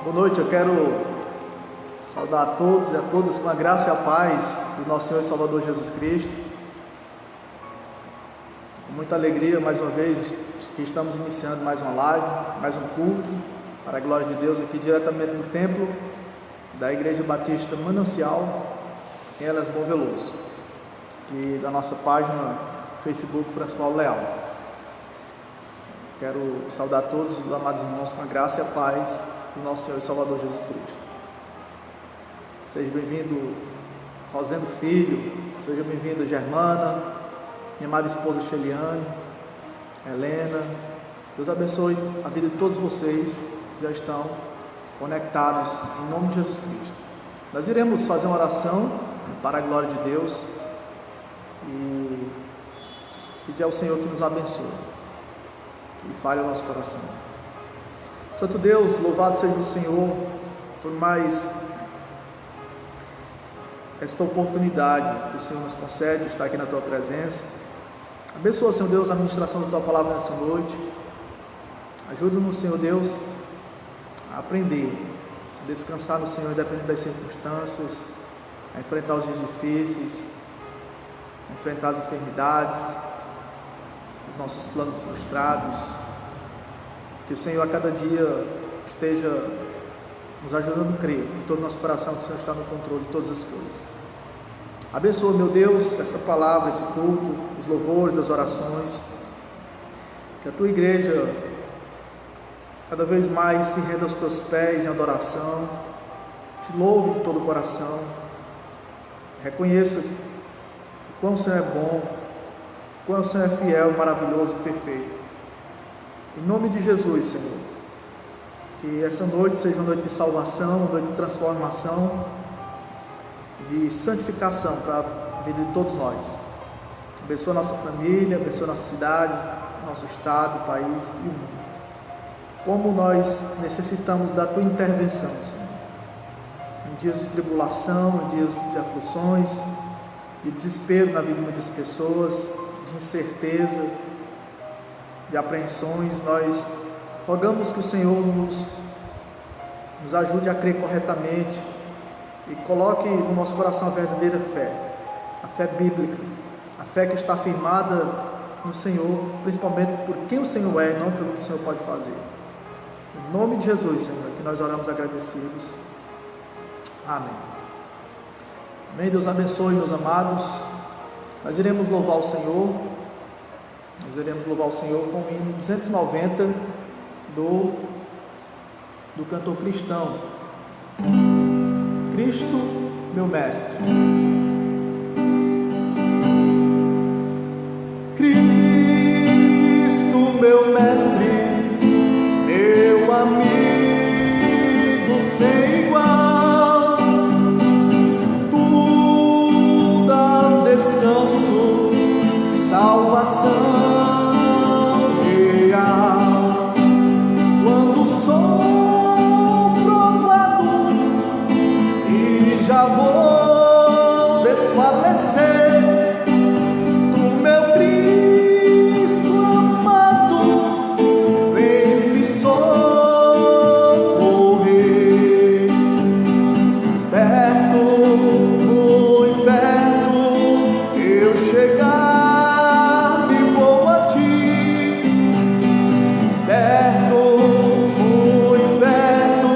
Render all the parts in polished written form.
Boa noite, eu quero saudar a todos e a todas com a graça e a paz do nosso Senhor e Salvador Jesus Cristo. Com muita alegria, mais uma vez, que estamos iniciando mais uma live, mais um culto, para a glória de Deus, aqui diretamente no templo da Igreja Batista Manancial, em Elas Bom Veloso, e da nossa página Facebook Francisco Leal. Quero saudar todos os amados irmãos com a graça e a paz do nosso Senhor e Salvador Jesus Cristo. Seja bem-vindo, Rosendo Filho, seja bem-vinda, Germana, minha amada esposa Sheliane, Helena. Deus abençoe a vida de todos vocês que já estão conectados, em nome de Jesus Cristo. Nós iremos fazer uma oração para a glória de Deus e pedir ao Senhor que nos abençoe e fale ao nosso coração. Santo Deus, louvado seja o Senhor por mais esta oportunidade que o Senhor nos concede de estar aqui na Tua presença. Abençoa, Senhor Deus, a ministração da Tua palavra nessa noite. Ajuda-nos, Senhor Deus, a aprender, a descansar no Senhor independente das circunstâncias, a enfrentar os dias difíceis, a enfrentar as enfermidades, os nossos planos frustrados. Que o Senhor a cada dia esteja nos ajudando a crer em todo o nosso coração que o Senhor está no controle de todas as coisas. Abençoa, meu Deus, essa palavra, esse culto, os louvores, as orações. Que a Tua igreja cada vez mais se renda aos Teus pés em adoração, te louve de todo o coração, reconheça o quão o Senhor é bom, o quão o Senhor é fiel, maravilhoso e perfeito. Em nome de Jesus, Senhor, que essa noite seja uma noite de salvação, uma noite de transformação, de santificação para a vida de todos nós. Abençoa a nossa família, abençoa a nossa cidade, nosso estado, país e o mundo. Como nós necessitamos da Tua intervenção, Senhor, em dias de tribulação, em dias de aflições, de desespero na vida de muitas pessoas, de incerteza, de apreensões. Nós rogamos que o Senhor nos ajude a crer corretamente e coloque no nosso coração a verdadeira fé, a fé bíblica, a fé que está firmada no Senhor, principalmente por quem o Senhor é e não pelo que o Senhor pode fazer. Em nome de Jesus, Senhor, que nós oramos agradecidos. Amém. Amém. Deus abençoe, meus amados. Nós iremos louvar o Senhor. Nós iremos louvar o Senhor com o hino 290 do cantor cristão. Cristo, meu mestre. Cristo, meu mestre, meu amigo sem igual, tu dás descanso, salvação. Já vou desfalecer do meu Cristo amado, vens me socorrer. Perto, muito perto, eu chegar e vou a Ti. Perto, muito perto,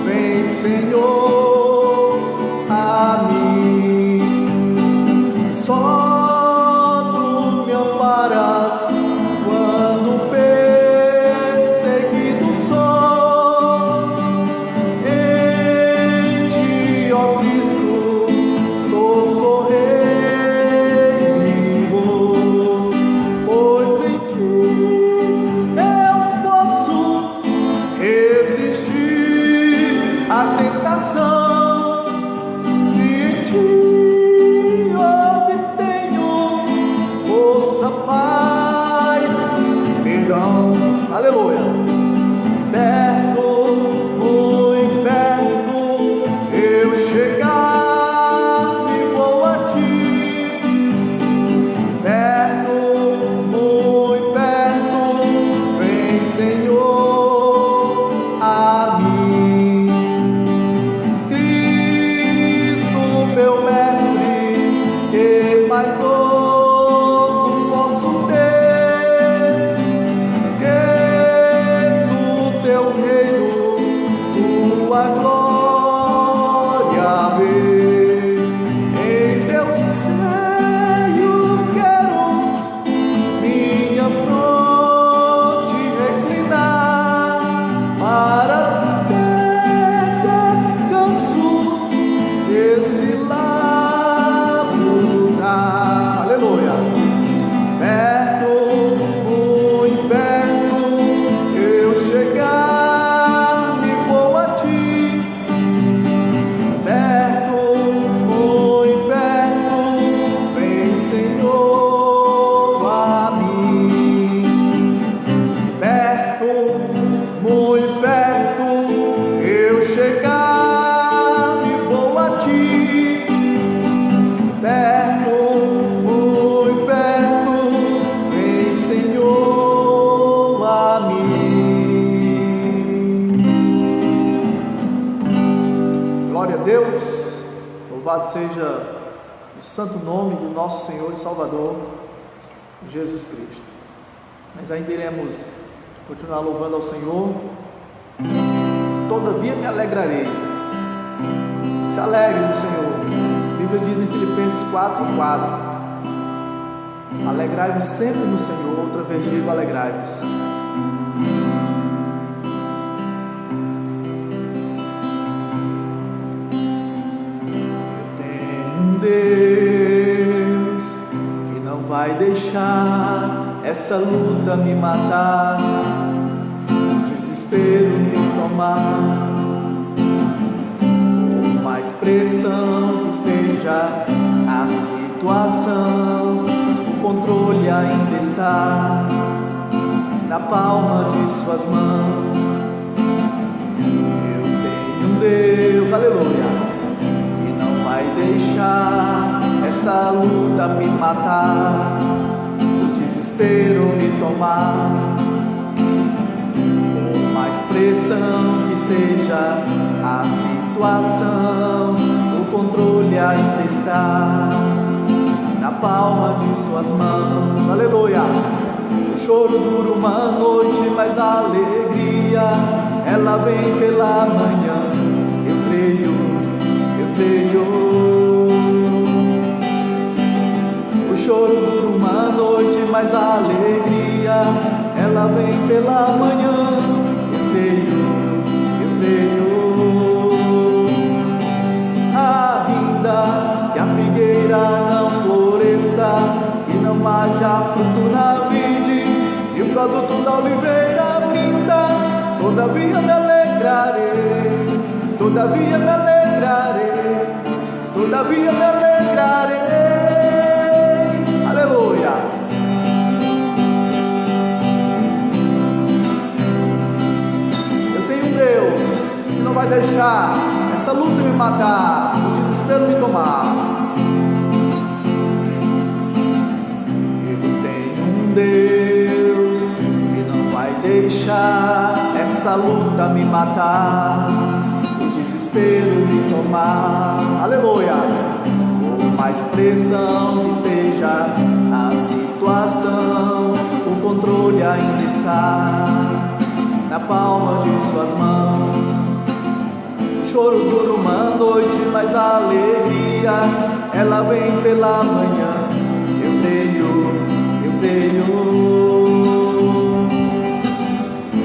vem, Senhor. Só Tu me amparas quando perseguido sou. Em Ti, ó Cristo, socorrer-me vou, pois em Ti eu posso resistir à tentação. Se em Ti paz, perdão, aleluia. Perto, muito perto, eu chegar e vou a Ti. Perto, muito perto, vem, Senhor, a mim. Louvado seja o santo nome do nosso Senhor e Salvador, Jesus Cristo. Mas ainda iremos continuar louvando ao Senhor. Todavia me alegrarei. Se alegre no Senhor. A Bíblia diz em Filipenses 4:4: alegrai-vos sempre no Senhor. Outra vez digo, alegrai-vos. Deus que não vai deixar essa luta me matar, o desespero me tomar. Por mais pressão que esteja a situação, o controle ainda está na palma de suas mãos. Eu tenho um Deus, aleluia, vai deixar essa luta me matar, o desespero me tomar. Por mais pressão que esteja a situação, o controle ainda está na palma de suas mãos. Aleluia! O choro dura uma noite, mas a alegria ela vem pela manhã. Eu creio. O choro dura uma noite, mas a alegria ela vem pela manhã. Eu creio. Ainda que a figueira não floresça e não haja fruto na vide e o produto da oliveira minta, todavia me alegrarei. Todavia me alegrarei, todavia me alegrarei, aleluia. Eu tenho um Deus que não vai deixar essa luta me matar, o desespero me tomar. Eu tenho um Deus que não vai deixar essa luta me matar, desespero me tomar, aleluia. Por mais pressão que esteja a situação, o controle ainda está na palma de suas mãos. O choro dura uma noite, mas a alegria ela vem pela manhã. Eu creio.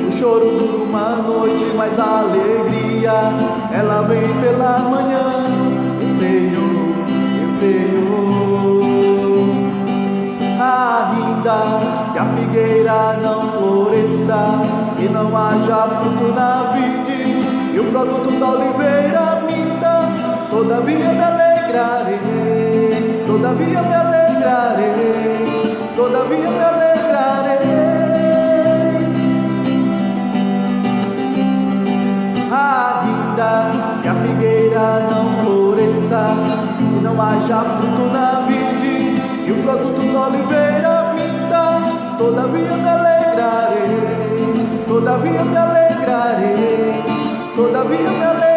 O choro dura uma noite, mas a alegria ela vem pela manhã. Eu creio. Ainda que a figueira não floresça e não haja fruto na vide e o produto da oliveira minta, todavia me alegrarei, todavia me alegrarei, todavia me alegrarei. Ainda que a figueira não floresça e não haja fruto na vide e o produto da oliveira minta, todavia me alegrarei, todavia me alegrarei, todavia me alegrarei.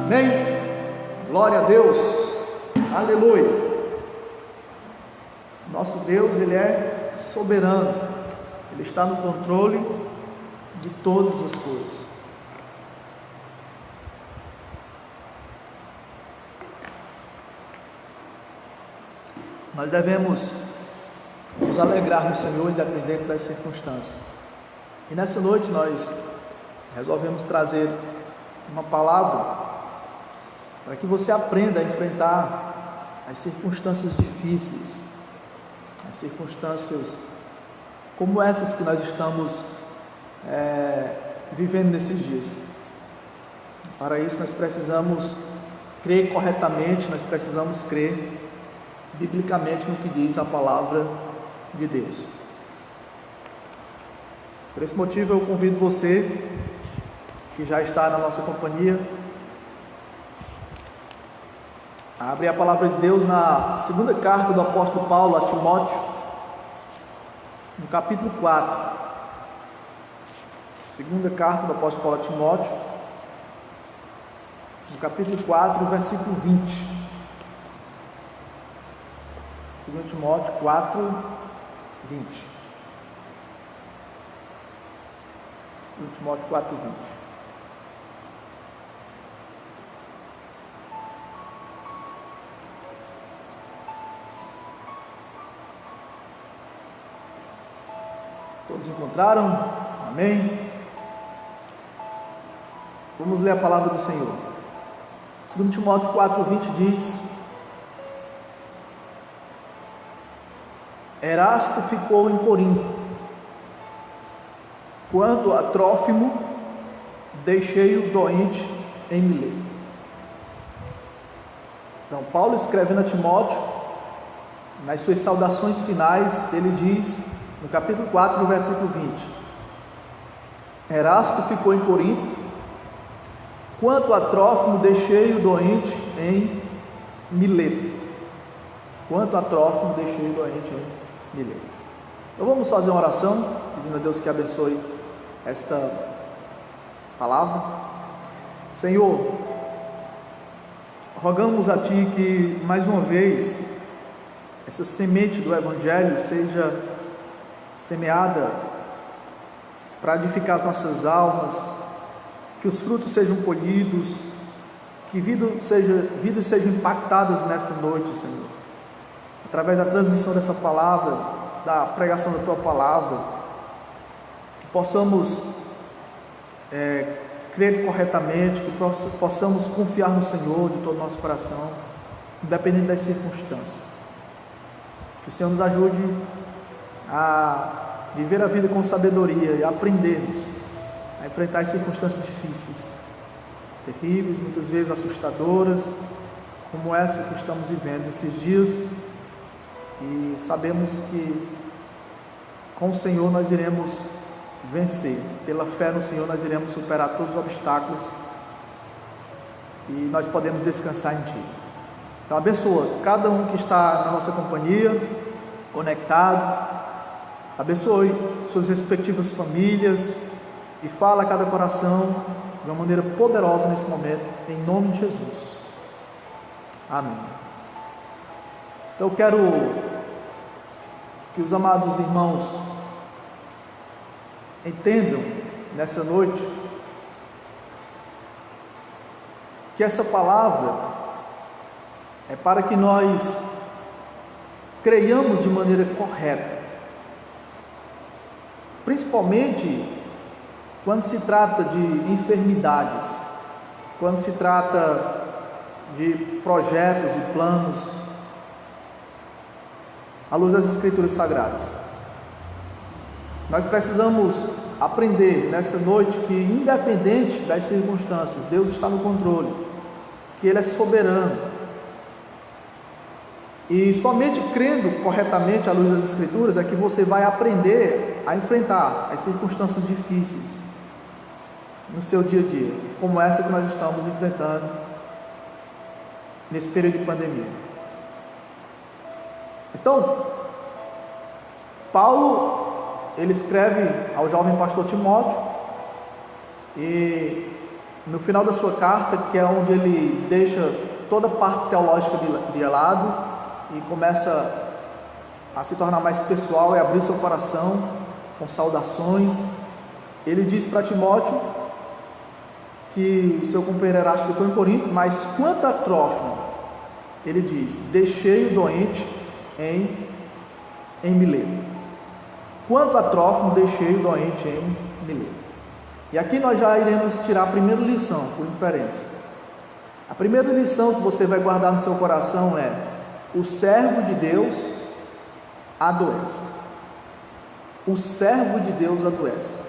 Amém? Glória a Deus, aleluia. Nosso Deus, Ele é soberano, Ele está no controle de todas as coisas. Nós devemos nos alegrar no Senhor, independente das circunstâncias. E nessa noite nós resolvemos trazer uma palavra para que você aprenda a enfrentar as circunstâncias difíceis, as circunstâncias como essas que nós estamos vivendo nesses dias. Para isso nós precisamos crer corretamente, nós precisamos crer biblicamente no que diz a palavra de Deus. Por esse motivo eu convido você que já está na nossa companhia a abrir a palavra de Deus na segunda carta do apóstolo Paulo a Timóteo, no capítulo 4. Segunda carta do apóstolo Paulo a Timóteo, no capítulo 4, versículo 20. 2 Timóteo 4, 20. 2 Timóteo 4, 20. Todos encontraram? Amém? Vamos ler a palavra do Senhor. 2 Timóteo 4,20 diz: Erasto ficou em Corinto, quando a Trófimo deixei-o doente em Mileto. Então, Paulo escrevendo a Timóteo, nas suas saudações finais, ele diz, no capítulo 4, versículo 20: Erasto ficou em Corinto, quanto a Trófimo deixei-o doente em Mileto. Quanto a Trófimo deixei-o doente em Mileto. Então vamos fazer uma oração, pedindo a Deus que abençoe esta palavra. Senhor, rogamos a Ti que mais uma vez essa semente do Evangelho seja semeada para edificar as nossas almas, que os frutos sejam colhidos, que vidas sejam impactadas nessa noite, Senhor, através da transmissão dessa palavra, da pregação da Tua palavra, que possamos crer corretamente, que possamos confiar no Senhor de todo o nosso coração, independente das circunstâncias. Que o Senhor nos ajude a viver a vida com sabedoria e a aprendermos a enfrentar as circunstâncias difíceis, terríveis, muitas vezes assustadoras, como essa que estamos vivendo nesses dias, e sabemos que com o Senhor nós iremos vencer, pela fé no Senhor nós iremos superar todos os obstáculos e nós podemos descansar em Ti. Então abençoa cada um que está na nossa companhia, conectado, abençoe suas respectivas famílias e fala a cada coração de uma maneira poderosa nesse momento, em nome de Jesus. Amém. Então eu quero que os amados irmãos entendam nessa noite que essa palavra é para que nós creiamos de maneira correta, principalmente quando se trata de enfermidades, quando se trata de projetos, de planos, à luz das Escrituras Sagradas. Nós precisamos aprender nessa noite que, independente das circunstâncias, Deus está no controle, que Ele é soberano, e somente crendo corretamente à luz das Escrituras é que você vai aprender a enfrentar as circunstâncias difíceis no seu dia a dia, como essa que nós estamos enfrentando nesse período de pandemia. Então, Paulo, ele escreve ao jovem pastor Timóteo, e no final da sua carta, que é onde ele deixa toda a parte teológica de lado e começa a se tornar mais pessoal e abrir seu coração com saudações, ele diz para Timóteo que o seu companheiro Erasto ficou em Corinto, mas quanto a Trófimo, ele diz: deixei-o doente em Mileto. Quanto a Trófimo, deixei-o doente em Mileto. E aqui nós já iremos tirar a primeira lição, por inferência. A primeira lição que você vai guardar no seu coração é: o servo de Deus adoece. O servo de Deus adoece.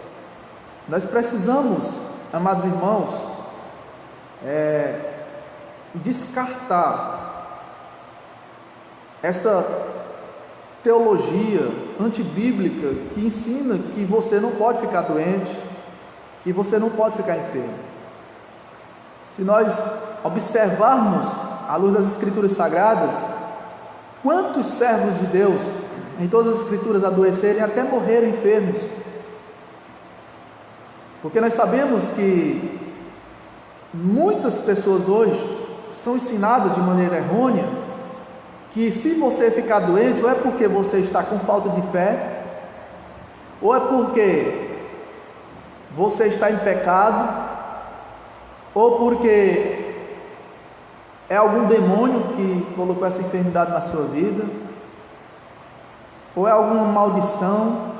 Nós precisamos, amados irmãos, descartar essa teologia antibíblica que ensina que você não pode ficar doente, que você não pode ficar enfermo. Se nós observarmos à luz das Escrituras Sagradas, quantos servos de Deus em todas as Escrituras adoecerem, até morreram enfermos. Porque nós sabemos que muitas pessoas hoje são ensinadas de maneira errônea que se você ficar doente, ou é porque você está com falta de fé, ou é porque você está em pecado, ou porque é algum demônio que colocou essa enfermidade na sua vida, ou é alguma maldição.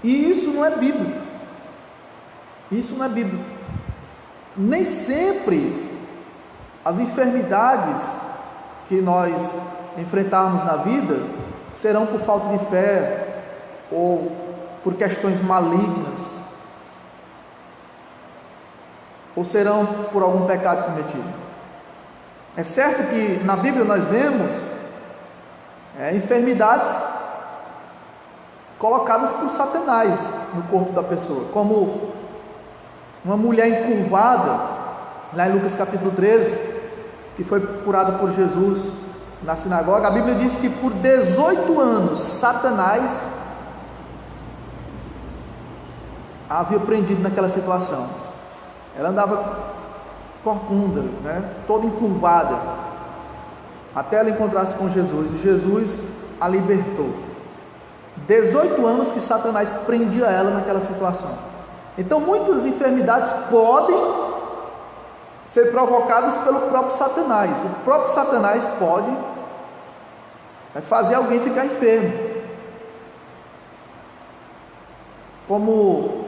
E isso não é bíblico. Isso não é bíblico. Nem sempre as enfermidades que nós enfrentarmos na vida serão por falta de fé ou por questões malignas, ou serão por algum pecado cometido. É certo que na Bíblia nós vemos enfermidades colocadas por Satanás no corpo da pessoa, como uma mulher encurvada, lá em Lucas capítulo 13, que foi curada por Jesus na sinagoga. A Bíblia diz que por 18 anos Satanás a havia prendido naquela situação. Ela andava corcunda, toda encurvada, até ela encontrar-se com Jesus, e Jesus a libertou. 18 anos que Satanás prendia ela naquela situação. Então muitas enfermidades podem ser provocadas pelo próprio Satanás. O próprio Satanás pode fazer alguém ficar enfermo, como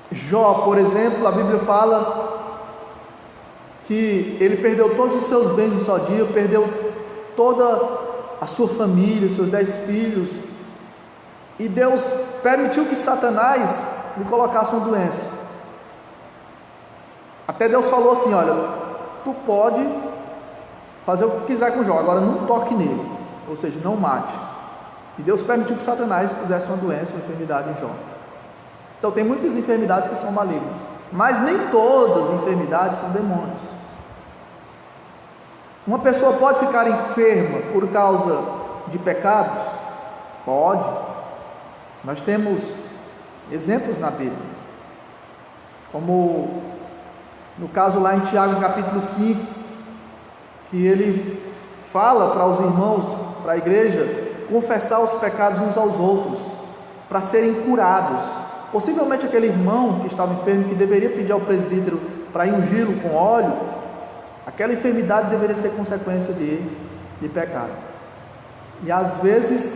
Jó, por exemplo. A Bíblia fala que ele perdeu todos os seus bens em só dia, perdeu toda a sua família, os seus 10 filhos, e Deus permitiu que Satanás lhe colocasse uma doença. Até Deus falou assim: olha, tu pode fazer o que quiser com Jó, agora não toque nele, ou seja, não mate. E Deus permitiu que Satanás pusesse uma doença, uma enfermidade em Jó. Então tem muitas enfermidades que são malignas, mas nem todas as enfermidades são demônios. Uma pessoa pode ficar enferma por causa de pecados? Pode. Nós temos exemplos na Bíblia, como no caso lá em Tiago capítulo 5, que ele fala para os irmãos, para a igreja, confessar os pecados uns aos outros, para serem curados. Possivelmente aquele irmão que estava enfermo, que deveria pedir ao presbítero para ungí-lo com óleo, aquela enfermidade deveria ser consequência de pecado. E às vezes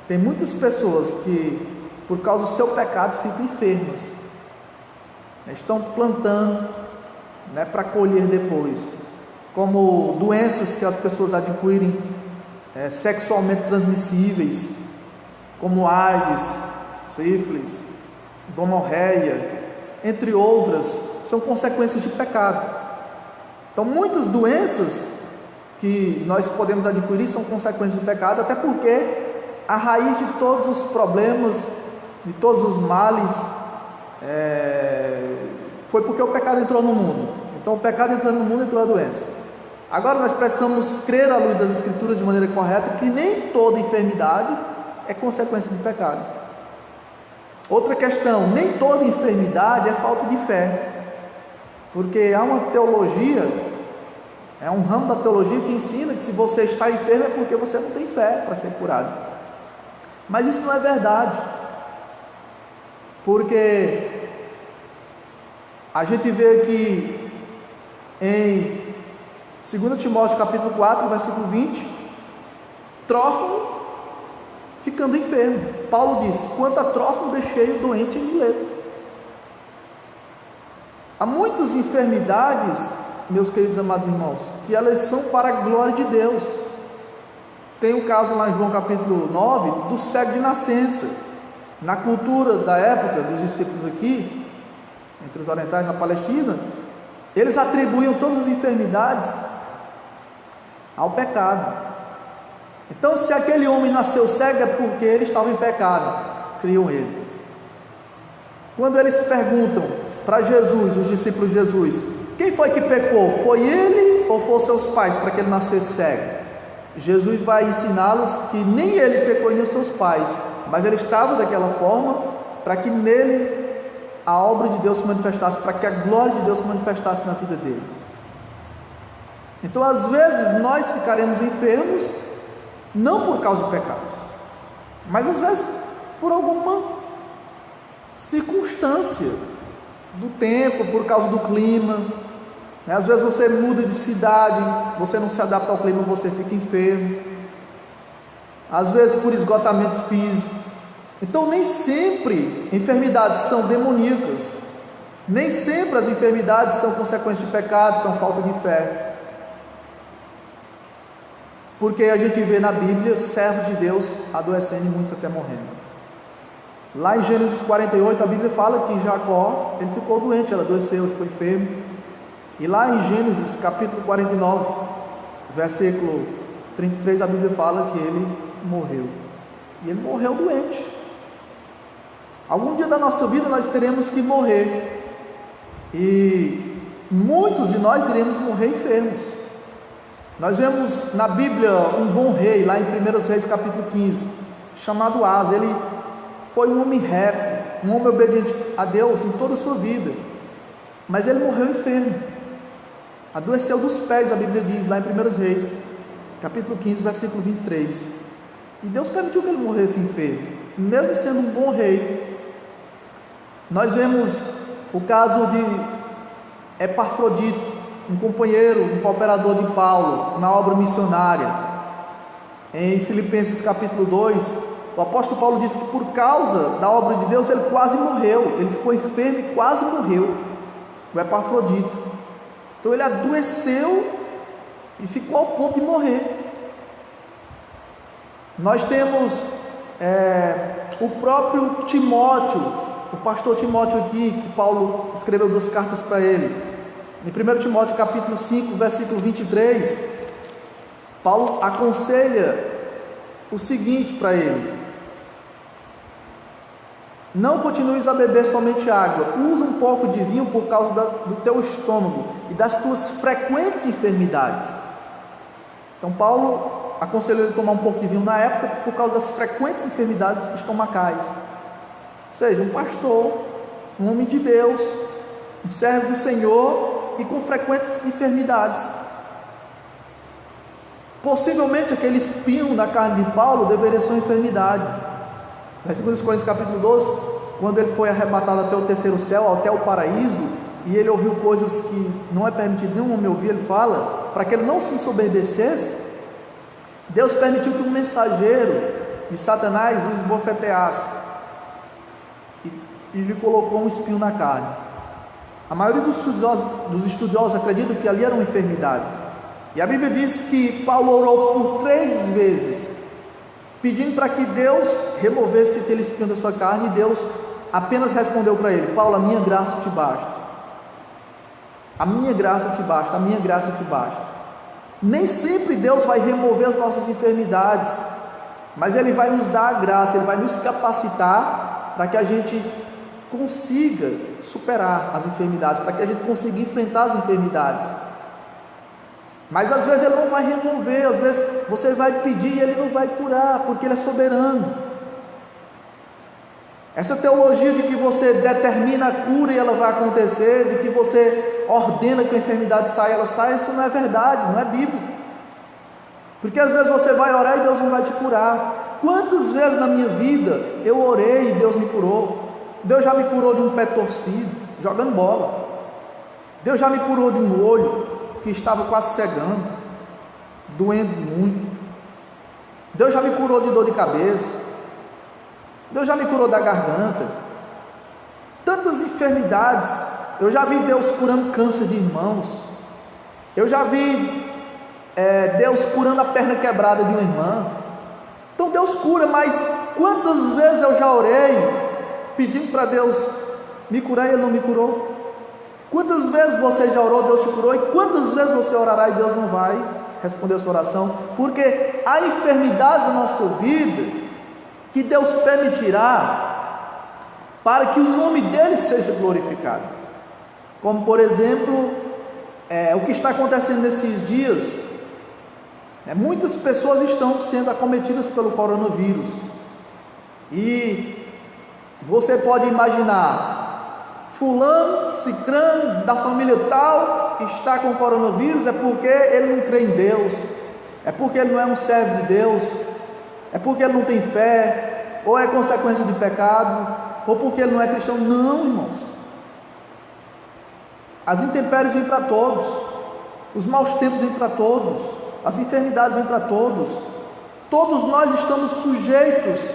tem muitas pessoas que, por causa do seu pecado, ficam enfermas, estão plantando, para colher depois, como doenças que as pessoas adquirem sexualmente transmissíveis, como AIDS, sífilis, gonorreia, entre outras, são consequências de pecado. Então muitas doenças que nós podemos adquirir são consequências de pecado, até porque a raiz de todos os problemas, de todos os males, foi porque o pecado entrou no mundo. Então o pecado entrando no mundo, entrou a doença. Agora nós precisamos crer à luz das Escrituras de maneira correta que nem toda enfermidade é consequência de pecado. Outra questão: nem toda enfermidade é falta de fé, porque há uma teologia, um ramo da teologia que ensina que se você está enfermo é porque você não tem fé para ser curado. Mas isso não é verdade, porque a gente vê que em 2 Timóteo capítulo 4, versículo 20, Trófimo ficando enfermo. Paulo diz: quanto a Trófimo, deixei-o doente em Mileto. Há muitas enfermidades, meus queridos amados irmãos, que elas são para a glória de Deus. Tem um caso lá em João capítulo 9, do cego de nascença. Na cultura da época dos discípulos aqui, entre os orientais na Palestina, eles atribuíam todas as enfermidades ao pecado. Então, se aquele homem nasceu cego, é porque ele estava em pecado, criam ele. Quando eles perguntam para Jesus, os discípulos de Jesus, quem foi que pecou? Foi ele ou foram seus pais para que ele nascesse cego? Jesus vai ensiná-los que nem ele pecou nem os seus pais, mas ele estava daquela forma para que nele a obra de Deus se manifestasse, para que a glória de Deus se manifestasse na vida dele. Então, às vezes, nós ficaremos enfermos, não por causa de pecados, mas às vezes por alguma circunstância do tempo, por causa do clima. Às vezes você muda de cidade, você não se adapta ao clima, você fica enfermo. Às vezes por esgotamento físico. Então, nem sempre enfermidades são demoníacas, nem sempre as enfermidades são consequência de pecado, são falta de fé. Porque a gente vê na Bíblia servos de Deus adoecendo e muitos até morrendo. Lá em Gênesis 48, a Bíblia fala que Jacó, ele ficou doente, ele adoeceu, ele ficou enfermo. E lá em Gênesis capítulo 49, versículo 33, a Bíblia fala que ele morreu. E ele morreu doente. Algum dia da nossa vida nós teremos que morrer. E muitos de nós iremos morrer enfermos. Nós vemos na Bíblia um bom rei, lá em 1 Reis capítulo 15, chamado Asa. Ele foi um homem reto, um homem obediente a Deus em toda a sua vida, mas ele morreu enfermo, adoeceu dos pés, a Bíblia diz lá em 1 Reis capítulo 15, versículo 23. E Deus permitiu que ele morresse enfermo, mesmo sendo um bom rei. Nós vemos o caso de Epafrodito, um companheiro, um cooperador de Paulo na obra missionária. Em Filipenses capítulo 2, o apóstolo Paulo disse que por causa da obra de Deus ele quase morreu, ele ficou enfermo e quase morreu, o Epafrodito. Então ele adoeceu e ficou ao ponto de morrer. Nós temos o próprio Timóteo, o pastor Timóteo aqui, que Paulo escreveu 2 cartas para ele. Em 1 Timóteo capítulo 5, versículo 23, Paulo aconselha o seguinte para ele: não continues a beber somente água, usa um pouco de vinho por causa do teu estômago e das tuas frequentes enfermidades. Então Paulo aconselhou ele a tomar um pouco de vinho na época por causa das frequentes enfermidades estomacais. Ou seja, um pastor, um homem de Deus, um servo do Senhor e com frequentes enfermidades. Possivelmente aquele espinho na carne de Paulo deveria ser uma enfermidade. Em 2 Coríntios capítulo 12, quando ele foi arrebatado até o terceiro céu, até o paraíso, e ele ouviu coisas que não é permitido nenhum homem ouvir, ele fala, para que ele não se ensoberbecesse, Deus permitiu que um mensageiro de Satanás o esbofeteasse e lhe colocou um espinho na carne. A maioria dos estudiosos acreditam que ali era uma enfermidade. E a Bíblia diz que Paulo orou por 3 vezes, pedindo para que Deus removesse aquele espinho da sua carne, e Deus apenas respondeu para ele: Paulo, a minha graça te basta. A minha graça te basta, a minha graça te basta. Nem sempre Deus vai remover as nossas enfermidades, mas Ele vai nos dar a graça, Ele vai nos capacitar para que a gente consiga superar as enfermidades, para que a gente consiga enfrentar as enfermidades. Mas às vezes Ele não vai remover, às vezes você vai pedir e Ele não vai curar, porque Ele é soberano. Essa teologia de que você determina a cura e ela vai acontecer, de que você ordena que a enfermidade saia, ela sai, isso não é verdade, não é bíblico. Porque às vezes você vai orar e Deus não vai te curar. Quantas vezes na minha vida eu orei e Deus me curou? Deus já me curou de um pé torcido, jogando bola. Deus já me curou de um olho que estava quase cegando, doendo muito. Deus já me curou de dor de cabeça. Deus já me curou da garganta. Tantas enfermidades. Eu já vi Deus curando câncer de irmãos. Eu já vi Deus curando a perna quebrada de uma irmã. Então Deus cura, mas quantas vezes eu já orei pedindo para Deus me curar e Ele não me curou? Quantas vezes você já orou, Deus te curou, e quantas vezes você orará e Deus não vai responder a sua oração? Porque há enfermidades na nossa vida que Deus permitirá para que o nome dEle seja glorificado, como por exemplo o que está acontecendo nesses dias. Muitas pessoas estão sendo acometidas pelo coronavírus, e você pode imaginar fulano, cicrano, da família tal, está com coronavírus, é porque ele não crê em Deus, é porque ele não é um servo de Deus, é porque ele não tem fé, ou é consequência de pecado, ou porque ele não é cristão. Não, irmãos. As intempéries vêm para todos, os maus tempos vêm para todos, as enfermidades vêm para todos. Todos nós estamos sujeitos,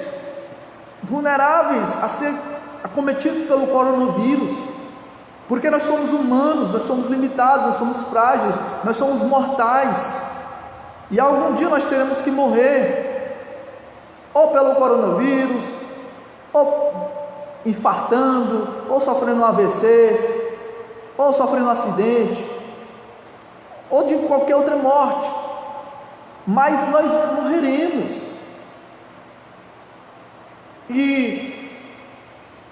vulneráveis a ser acometidos pelo coronavírus, porque nós somos humanos, nós somos limitados, nós somos frágeis, nós somos mortais, e algum dia nós teremos que morrer, ou pelo coronavírus, ou infartando, ou sofrendo um AVC, ou sofrendo um acidente, ou de qualquer outra morte, mas nós morreremos. E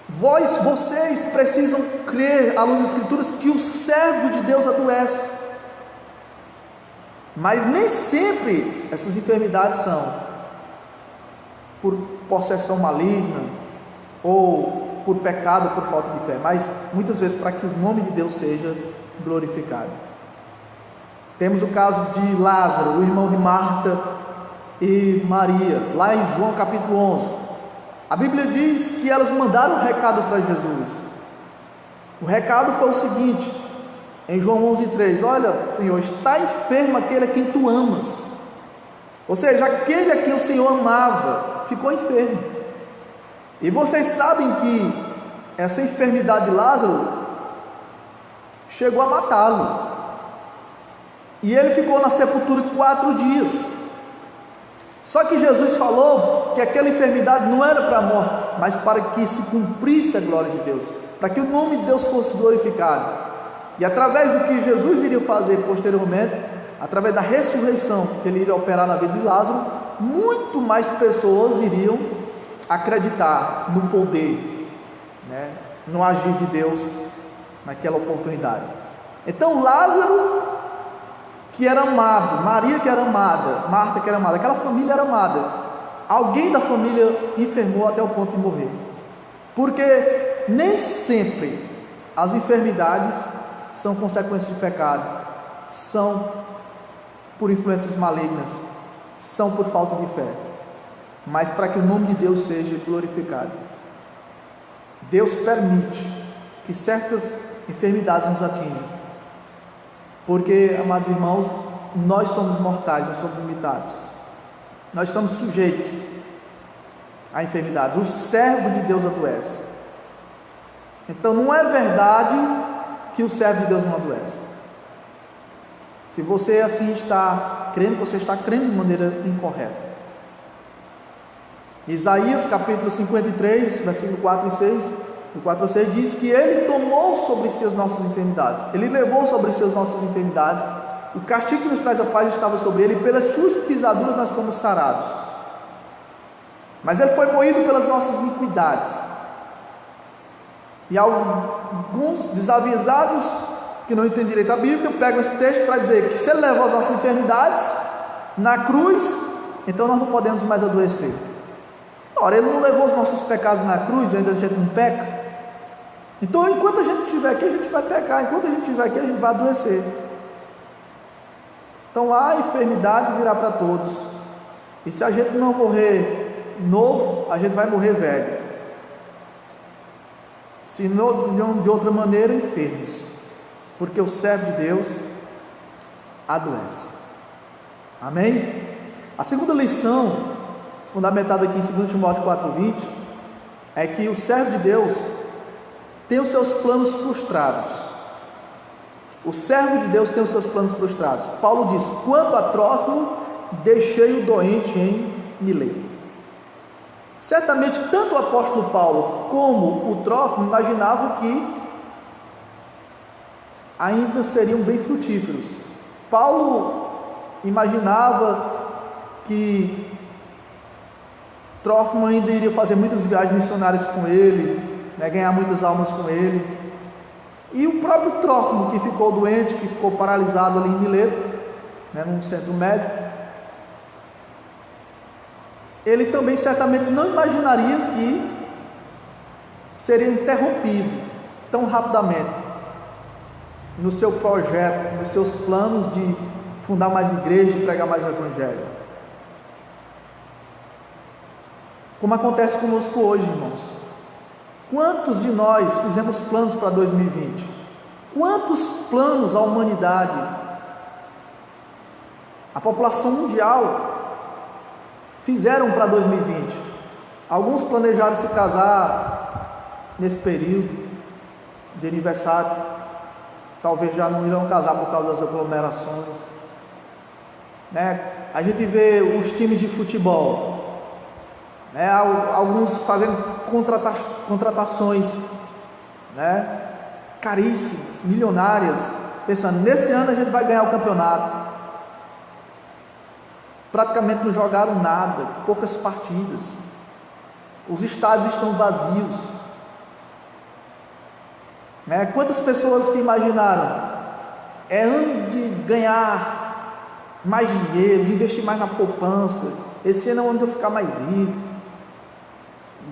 vocês precisam crer, à luz das Escrituras, que o servo de Deus adoece, mas nem sempre essas enfermidades são por possessão maligna, ou por pecado, por falta de fé, mas muitas vezes para que o nome de Deus seja glorificado. Temos o caso de Lázaro, o irmão de Marta e Maria, lá em João capítulo 11. A Bíblia diz que elas mandaram um recado para Jesus. O recado foi o seguinte, em João 11:3: olha, Senhor, está enfermo aquele a quem tu amas. Ou seja, aquele a quem o Senhor amava ficou enfermo. E vocês sabem que essa enfermidade de Lázaro chegou a matá-lo, e ele ficou na sepultura 4 dias. Só que Jesus falou que aquela enfermidade não era para a morte, mas para que se cumprisse a glória de Deus, para que o nome de Deus fosse glorificado. E através do que Jesus iria fazer posteriormente, através da ressurreição que ele iria operar na vida de Lázaro, muito mais pessoas iriam acreditar no poder, no agir de Deus naquela oportunidade. Então Lázaro, que era amado, Maria que era amada, Marta que era amada, aquela família era amada, alguém da família enfermou até o ponto de morrer, porque nem sempre as enfermidades são consequências de pecado, são por influências malignas, são por falta de fé, mas para que o nome de Deus seja glorificado. Deus permite que certas enfermidades nos atinjam, porque, amados irmãos, nós somos mortais, nós somos limitados, nós estamos sujeitos a enfermidades. O servo de Deus adoece. Então não é verdade que o servo de Deus não adoece. Se você assim está crendo, você está crendo de maneira incorreta. Isaías capítulo 53, versículo 4 e 6, o 4 e 6 diz que ele tomou sobre si as nossas enfermidades, ele levou sobre si as nossas enfermidades, o castigo que nos traz a paz estava sobre ele, e pelas suas pisaduras nós fomos sarados. Mas ele foi moído pelas nossas iniquidades. E alguns desavisados que não entendem direito a Bíblia pegam esse texto para dizer que se ele levou as nossas enfermidades na cruz, então nós não podemos mais adoecer. Ora, ele não levou os nossos pecados na cruz, ainda a gente não peca. Então enquanto a gente estiver aqui, a gente vai pecar, enquanto a gente estiver aqui, a gente vai adoecer. Então a enfermidade virá para todos, e se a gente não morrer novo, a gente vai morrer velho, se não de outra maneira, enfermos, porque o servo de Deus adoece. Amém? A segunda lição, fundamentada aqui em 2 Timóteo 4:20, é que o servo de Deus tem os seus planos frustrados. O servo de Deus tem os seus planos frustrados. Paulo diz: quanto a Trófimo, deixei-o doente em Mileto. Certamente tanto o apóstolo Paulo como o Trófimo imaginavam que ainda seriam bem frutíferos. Paulo imaginava que Trófimo ainda iria fazer muitas viagens missionárias com ele, ganhar muitas almas com ele. E o próprio Trófimo, que ficou doente, que ficou paralisado ali em Mileto, num centro médico, ele também certamente não imaginaria que seria interrompido tão rapidamente no seu projeto, nos seus planos de fundar mais igrejas e pregar mais o Evangelho. Como acontece conosco hoje, irmãos. Quantos de nós fizemos planos para 2020? Quantos planos a humanidade, a população mundial fizeram para 2020? Alguns planejaram se casar nesse período de aniversário, talvez já não irão casar por causa das aglomerações, né? A gente vê os times de futebol, né? Alguns fazendo contratações, né? Caríssimas, milionárias, pensando, nesse ano a gente vai ganhar o campeonato. Praticamente não jogaram nada, poucas partidas, os estádios estão vazios, né? Quantas pessoas que imaginaram, é ano de ganhar mais dinheiro, de investir mais na poupança, esse ano é ano de eu ficar mais rico,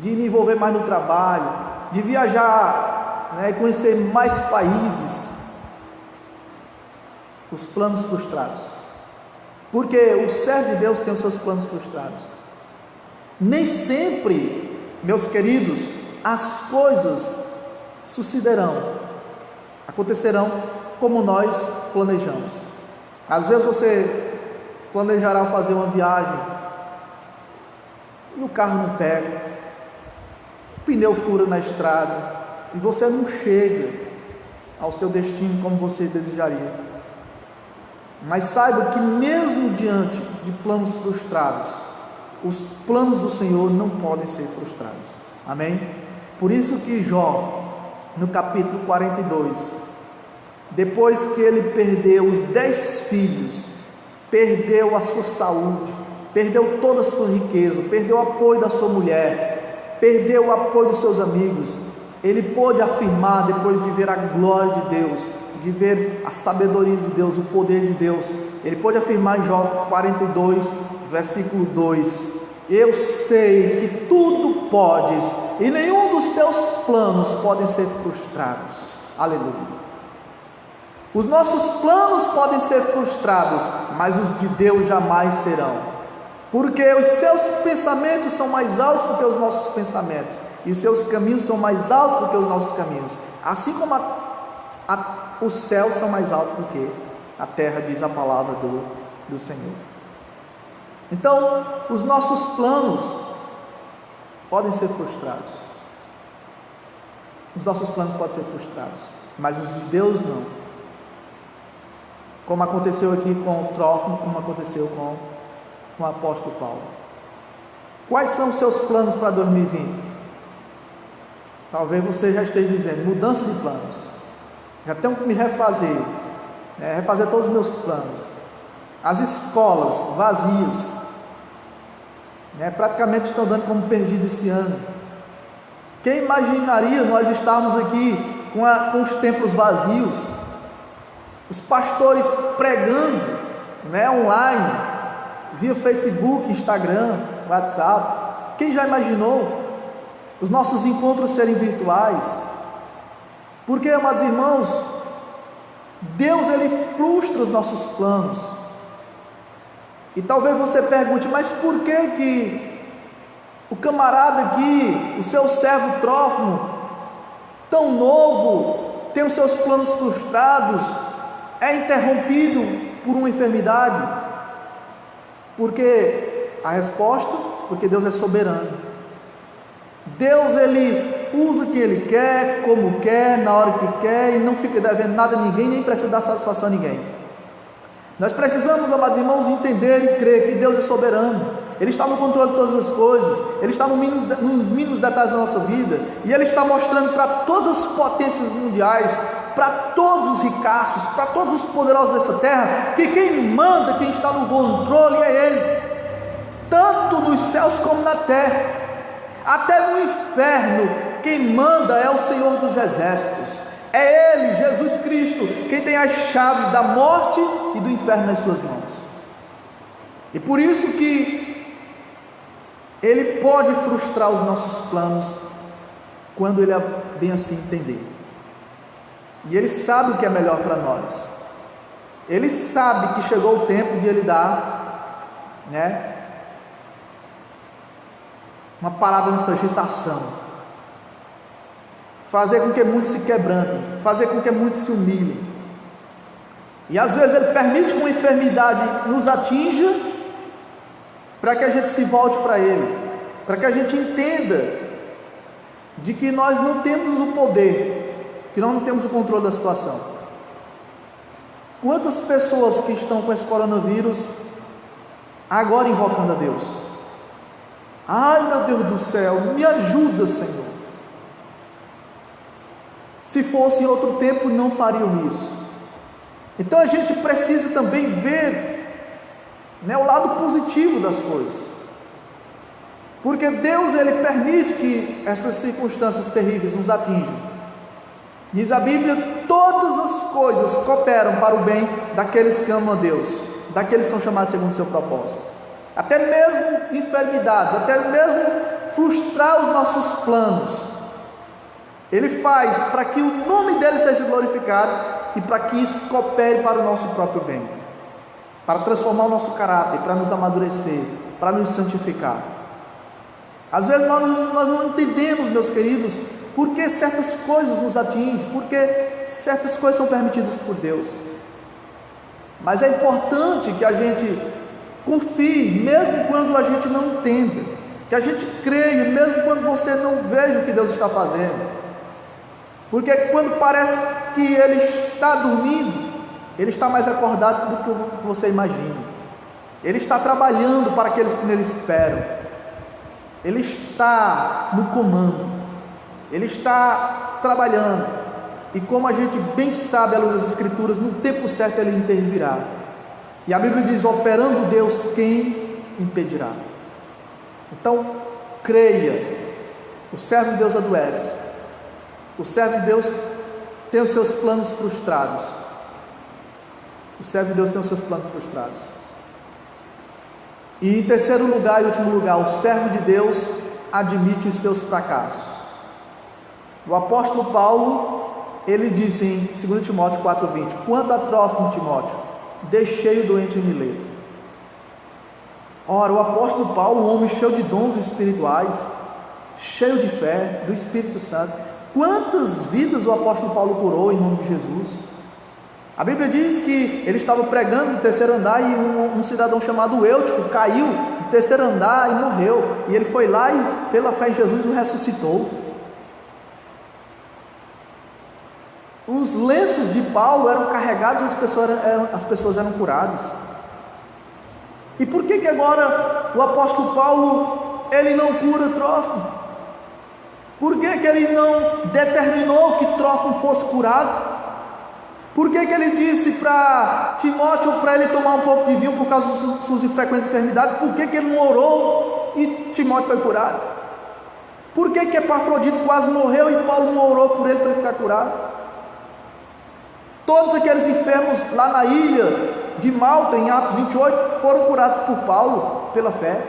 de me envolver mais no trabalho, de viajar, né, conhecer mais países. Os planos frustrados, porque o servo de Deus tem os seus planos frustrados. Nem sempre, meus queridos, as coisas acontecerão como nós planejamos. Às vezes você planejará fazer uma viagem e o carro não pega, o pneu fura na estrada e você não chega ao seu destino como você desejaria. Mas saiba que mesmo diante de planos frustrados, os planos do Senhor não podem ser frustrados. Amém? Por isso que Jó, no capítulo 42, depois que ele perdeu os 10 filhos, perdeu a sua saúde, perdeu toda a sua riqueza, perdeu o apoio da sua mulher, perdeu o apoio dos seus amigos, ele pôde afirmar, depois de ver a glória de Deus, de ver a sabedoria de Deus, o poder de Deus, ele pôde afirmar em Jó 42, versículo 2: eu sei que tudo podes e nenhum dos teus planos podem ser frustrados. Aleluia. Os nossos planos podem ser frustrados, mas os de Deus jamais serão, porque os seus pensamentos são mais altos do que os nossos pensamentos, e os seus caminhos são mais altos do que os nossos caminhos, assim como os céus são mais altos do que a terra, diz a palavra do Senhor. Então, os nossos planos podem ser frustrados, os nossos planos podem ser frustrados, mas os de Deus não, como aconteceu aqui com o Trófimo, como aconteceu com o apóstolo Paulo. Quais são os seus planos para 2020? Talvez você já esteja dizendo, mudança de planos, já tenho que me refazer, refazer todos os meus planos. As escolas vazias, praticamente estão dando como perdido esse ano. Quem imaginaria nós estarmos aqui com os templos vazios, os pastores pregando, online, via Facebook, Instagram, WhatsApp? Quem já imaginou os nossos encontros serem virtuais? Porque, amados irmãos, Deus, ele frustra os nossos planos. E talvez você pergunte, mas por que o camarada aqui, o seu servo Trófimo, tão novo, tem os seus planos frustrados, é interrompido por uma enfermidade? Porque a resposta, porque Deus é soberano. Deus, ele usa quem ele quer, como quer, na hora que quer, e não fica devendo nada a ninguém, nem precisa dar satisfação a ninguém. Nós precisamos, amados irmãos, entender e crer que Deus é soberano. Ele está no controle de todas as coisas, ele está nos mínimos detalhes da nossa vida, e ele está mostrando para todas as potências mundiais, para todos os ricaços, para todos os poderosos dessa terra, que quem manda, quem está no controle é ele, tanto nos céus como na terra. Até no inferno, quem manda é o Senhor dos exércitos, é Ele, Jesus Cristo, quem tem as chaves da morte e do inferno nas suas mãos. E por isso que Ele pode frustrar os nossos planos, quando Ele bem assim entender. E Ele sabe o que é melhor para nós. Ele sabe que chegou o tempo de Ele dar, uma parada nessa agitação, fazer com que muitos se quebrantem, fazer com que muitos se humilhem. E às vezes Ele permite que uma enfermidade nos atinja, para que a gente se volte para Ele, para que a gente entenda de que nós não temos o poder, que nós não temos o controle da situação. Quantas pessoas que estão com esse coronavírus agora invocando a Deus? Ai, meu Deus do céu, me ajuda, Senhor. Se fosse em outro tempo, não fariam isso. Então a gente precisa também ver o lado positivo das coisas, porque Deus, Ele permite que essas circunstâncias terríveis nos atinjam. Diz a Bíblia: todas as coisas cooperam para o bem daqueles que amam a Deus, daqueles que são chamados segundo o seu propósito. Até mesmo enfermidades, até mesmo frustrar os nossos planos, Ele faz para que o nome dEle seja glorificado e para que isso coopere para o nosso próprio bem, para transformar o nosso caráter, para nos amadurecer, para nos santificar. Às vezes nós não entendemos, meus queridos, por que certas coisas nos atingem, por que certas coisas são permitidas por Deus. Mas é importante que a gente confie, mesmo quando a gente não entenda, que a gente creia, mesmo quando você não veja o que Deus está fazendo, porque quando parece que Ele está dormindo, Ele está mais acordado do que você imagina. Ele está trabalhando para aqueles que nele esperam. Ele está no comando. Ele está trabalhando. E como a gente bem sabe à luz das Escrituras, no tempo certo Ele intervirá. E a Bíblia diz: operando Deus, quem impedirá? Então, creia. O servo de Deus adoece. O servo de Deus tem os seus planos frustrados. O servo de Deus tem os seus planos frustrados. E em terceiro lugar e último lugar, o servo de Deus admite os seus fracassos. O apóstolo Paulo, ele disse em 2 Timóteo 4,20: quanto a Trófimo, Timóteo, deixei-o doente em Mileto. Ora, o apóstolo Paulo, um homem cheio de dons espirituais, cheio de fé, do Espírito Santo, quantas vidas o apóstolo Paulo curou em nome de Jesus? A Bíblia diz que ele estava pregando no terceiro andar e um cidadão chamado Eutico caiu no terceiro andar e morreu. E ele foi lá e, pela fé em Jesus, o ressuscitou. Os lenços de Paulo eram carregados e as pessoas eram curadas. E por que agora o apóstolo Paulo, ele não cura Trófimo? Por que ele não determinou que Trófimo fosse curado? Por que ele disse para Timóteo para ele tomar um pouco de vinho por causa das suas infrequentes enfermidades? Por que ele não orou e Timóteo foi curado? Por que Epafrodito quase morreu e Paulo não orou por ele para ele ficar curado? Todos aqueles enfermos lá na ilha de Malta, em Atos 28, foram curados por Paulo, pela fé.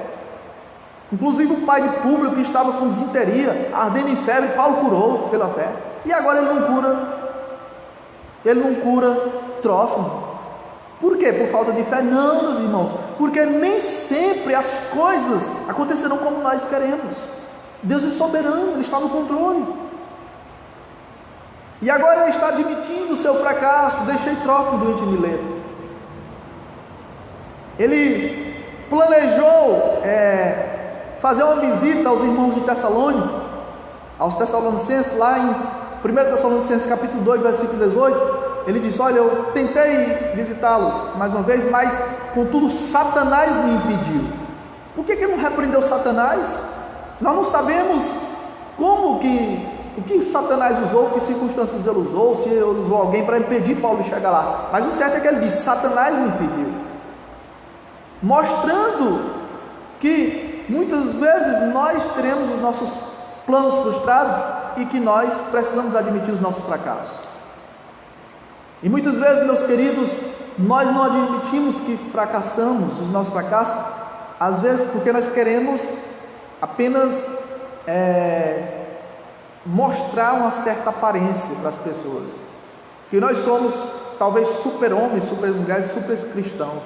Inclusive o pai de Públio, que estava com desinteria, ardendo em febre, Paulo curou pela fé. E agora ele não cura Trófimo. Por quê? Por falta de fé? Não, meus irmãos, porque nem sempre as coisas acontecerão como nós queremos. Deus é soberano, Ele está no controle. E agora Ele está admitindo o seu fracasso. Deixei Trófimo doente em Mileto. Ele planejou fazer uma visita aos irmãos de Tessalônica, aos Tessalonicenses, lá em 1 Tessalonicenses capítulo 2, versículo 18, ele diz: olha, eu tentei visitá-los mais uma vez, mas contudo Satanás me impediu. Por que ele não repreendeu Satanás? Nós não sabemos o que Satanás usou, que circunstâncias ele usou, se ele usou alguém para impedir Paulo de chegar lá. Mas o certo é que ele diz: Satanás me impediu, mostrando que muitas vezes nós teremos os nossos planos frustrados e que nós precisamos admitir os nossos fracassos. E muitas vezes, meus queridos, nós não admitimos que fracassamos, os nossos fracassos, às vezes porque nós queremos apenas mostrar uma certa aparência para as pessoas. que nós somos talvez super-homens, super-mulheres, super-cristãos.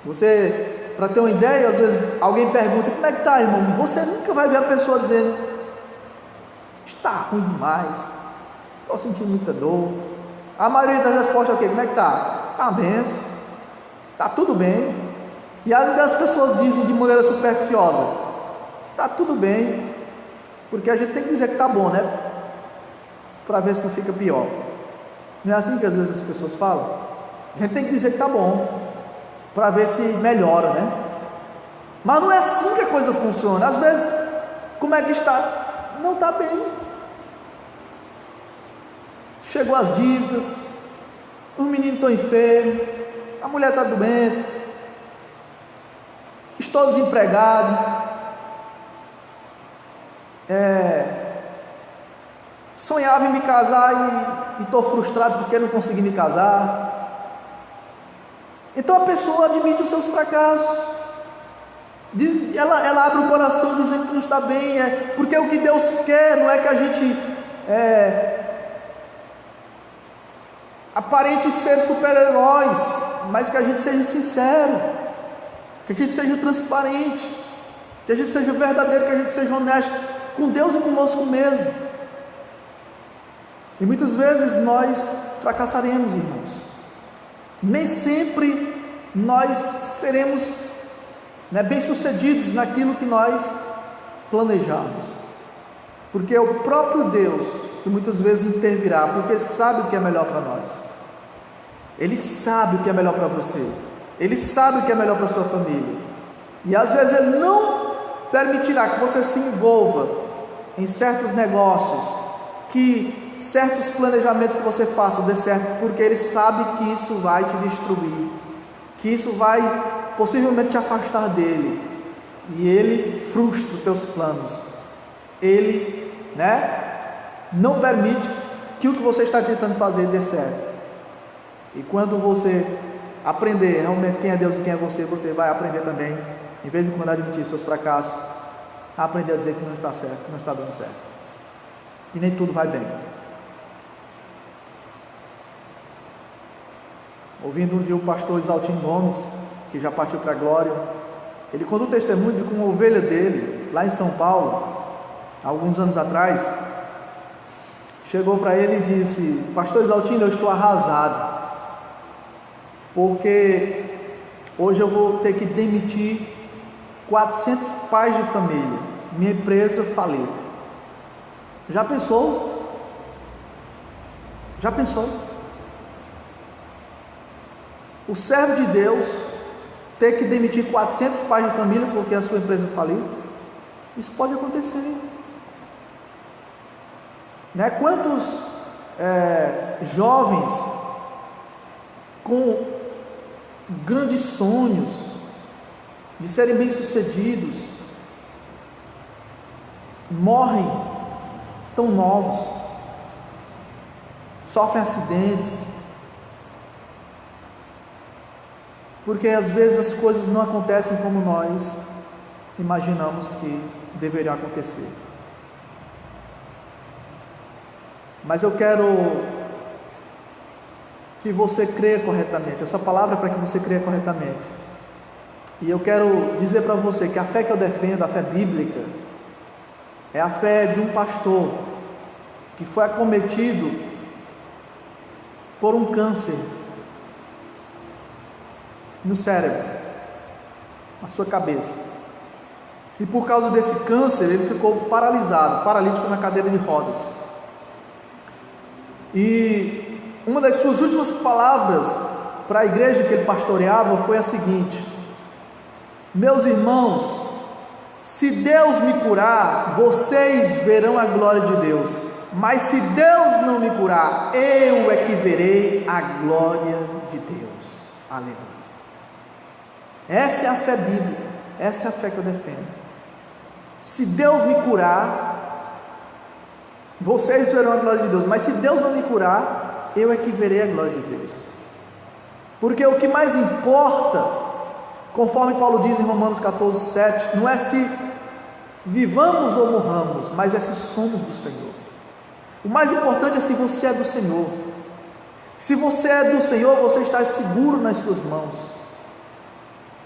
Você, para ter uma ideia, às vezes alguém pergunta: como é que está, irmão? Você nunca vai ver a pessoa dizendo: está ruim demais, estou sentindo muita dor. A maioria das respostas é o quê? Como é que está? Está uma benção, está tudo bem. E as pessoas dizem de maneira supersticiosa: está tudo bem, porque a gente tem que dizer que está bom, né? Para ver se não fica pior. Não é assim que às vezes as pessoas falam? A gente tem que dizer que está bom, para ver se melhora, né? Mas não é assim que a coisa funciona. Às vezes, como é que está? Não está bem. Chegou as dívidas, os meninos estão enfermos, a mulher está doente, estou desempregado, sonhava em me casar e estou frustrado porque não consegui me casar. Então a pessoa admite os seus fracassos, ela abre o coração dizendo que não está bem, porque o que Deus quer não é que a gente aparente ser super-heróis, mas que a gente seja sincero, que a gente seja transparente, que a gente seja verdadeiro, que a gente seja honesto com Deus e conosco mesmo. E muitas vezes nós fracassaremos, irmãos. Nem sempre nós seremos bem-sucedidos naquilo que nós planejamos, porque é o próprio Deus que muitas vezes intervirá, porque Ele sabe o que é melhor para nós. Ele sabe o que é melhor para você, Ele sabe o que é melhor para a sua família, e às vezes Ele não permitirá que você se envolva em certos negócios, que certos planejamentos que você faça dê certo, porque Ele sabe que isso vai te destruir, que isso vai possivelmente te afastar dEle, e Ele frustra os teus planos. Ele não permite que o que você está tentando fazer dê certo. E quando você aprender realmente quem é Deus e quem é você, você vai aprender também, em vez de quando admitir seus fracassos, a aprender a dizer que não está certo, que não está dando certo, que nem tudo vai bem. Ouvindo um dia o pastor Isaltino Gomes, que já partiu para a glória, ele contou o testemunho de como uma ovelha dele, lá em São Paulo, alguns anos atrás, chegou para ele e disse: pastor Isaltino, eu estou arrasado, porque hoje eu vou ter que demitir 400 pais de família, minha empresa faliu. Já pensou? Já pensou? O servo de Deus ter que demitir 400 pais de família porque a sua empresa faliu? Isso pode acontecer. Quantos jovens com grandes sonhos de serem bem-sucedidos morrem tão novos, sofrem acidentes, porque às vezes as coisas não acontecem como nós imaginamos que deveriam acontecer. Mas eu quero que você creia corretamente. Essa palavra é para que você creia corretamente. E eu quero dizer para você que a fé que eu defendo, a fé bíblica, é a fé de um pastor que foi acometido por um câncer no cérebro, na sua cabeça. E por causa desse câncer, ele ficou paralítico na cadeira de rodas. E uma das suas últimas palavras para a igreja que ele pastoreava foi a seguinte: meus irmãos, se Deus me curar, vocês verão a glória de Deus, mas se Deus não me curar, eu é que verei a glória de Deus. Aleluia. Essa é a fé bíblica, essa é a fé que eu defendo. Se Deus me curar, vocês verão a glória de Deus, mas se Deus não me curar, eu é que verei a glória de Deus. Porque o que mais importa, conforme Paulo diz em Romanos 14:7, não é se vivamos ou morramos, mas é se somos do Senhor. O mais importante é se você é do Senhor. Se você é do Senhor, você está seguro nas suas mãos.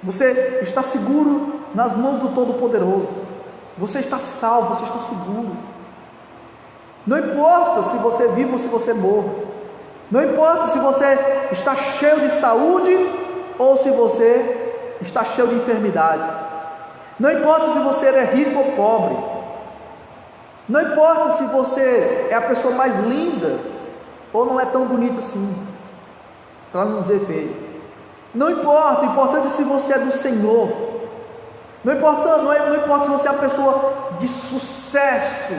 Você está seguro nas mãos do Todo-Poderoso. Você está salvo, você está seguro. Não importa se você vive ou se você morre. Não importa se você está cheio de saúde ou se você está cheio de enfermidade. Não importa se você é rico ou pobre. Não importa se você é a pessoa mais linda ou não é tão bonito assim, para não dizer feio. Não importa, o importante é se você é do Senhor. Não importa se você é a pessoa de sucesso,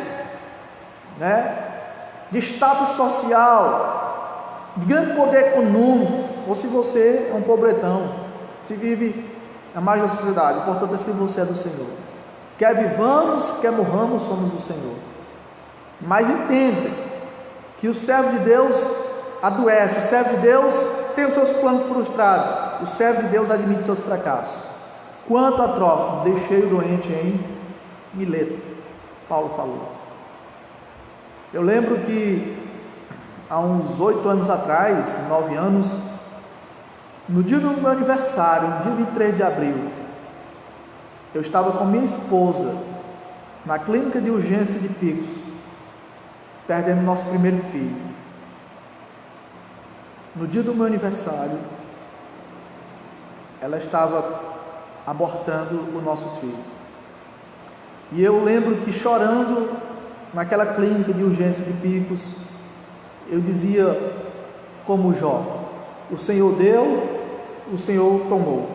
de status social, de grande poder econômico, ou se você é um pobretão, se vive na margem da sociedade. O importante é se você é do Senhor. Quer vivamos, quer morramos, somos do Senhor. Mas entenda que o servo de Deus adoece, o servo de Deus tem os seus planos frustrados, o servo de Deus admite seus fracassos. Quanto a Trófimo, deixei o doente em Mileto, Paulo falou. Eu lembro que há uns 8 anos atrás, 9 anos, no dia do meu aniversário, no dia 23 de abril, eu estava com minha esposa na clínica de urgência de Picos, perdendo nosso primeiro filho. No dia do meu aniversário, ela estava abortando o nosso filho. E eu lembro que, chorando naquela clínica de urgência de Picos, eu dizia como Jó: o Senhor deu, o Senhor tomou,